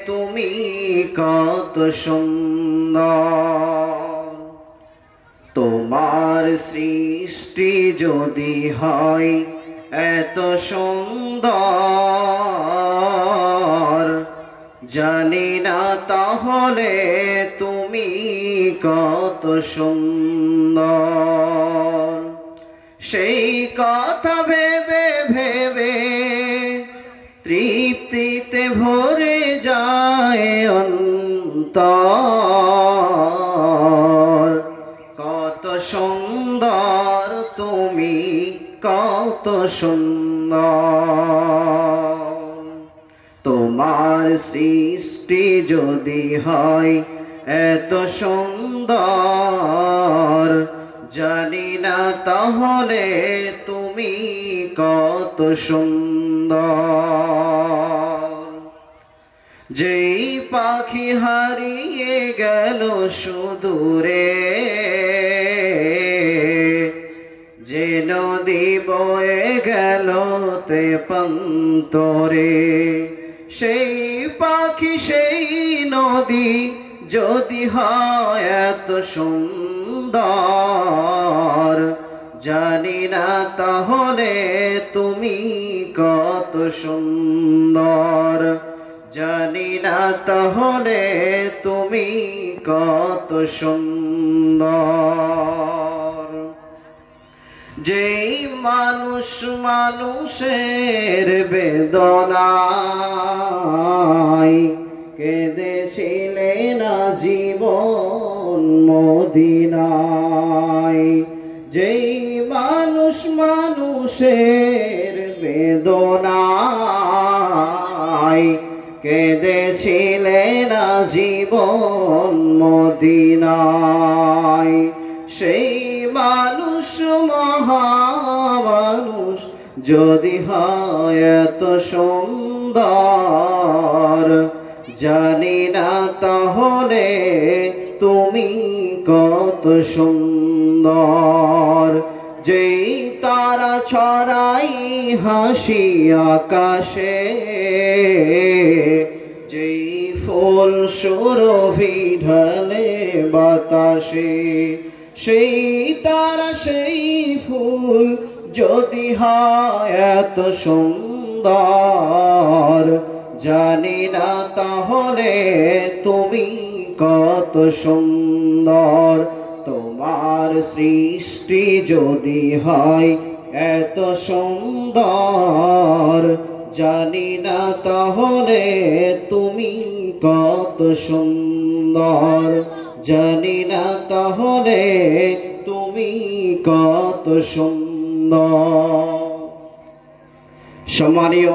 তুমি কত সুন্দর, তোমার সৃষ্টি যদি হয় এত সুন্দর, জানি না তাহলে তুমি কত সুন্দর। সেই কথা ভেবে ভেবে তৃপ্তিতে ভরে যায় অন্তর। কত সুন্দর তুমি, কত সুন্দর। তোমার সৃষ্টি যদি হয় এত সুন্দর, জানি না তাহলে তুমি কত সুন্দর। যেই পাখি হারিয়ে গেল সুদূরে, যে নদী বয়ে গেল তেপান্তরে, সেই পাখি সেই নদী যদি হয় এত সুন্দর, জানি না তাহলে তুমি কত সুন্দর। জানি না তাহলে তুমি কত সুন্দর। যেই মানুষ মানুষের বেদনায় কেঁদেছিলেন জীবন মদিনায়, যেই মানুষ মানুষের বেদনায় কেঁদেছিলেন জীবন মদিনায়, সেই মানুষ মহামানুষ যদি হয় এত সুন্দর, জানি না তাহলে তুমি কত সুন্দর। যেই তারা ছড়াই হাসি আকাশে, যেই ফুল সুরভি ঢালে বাতাসে, সেই তারা সেই ফুল যদি হয় এত সুন্দর, জানি না তাহলে তুমি কত সুন্দর। তোমার সৃষ্টি যদি হয় এত সুন্দর, জানি না তাহলে তুমি কত সুন্দর। জানি না তাহলে তুমি কত সুন্দর। সম্মানীয়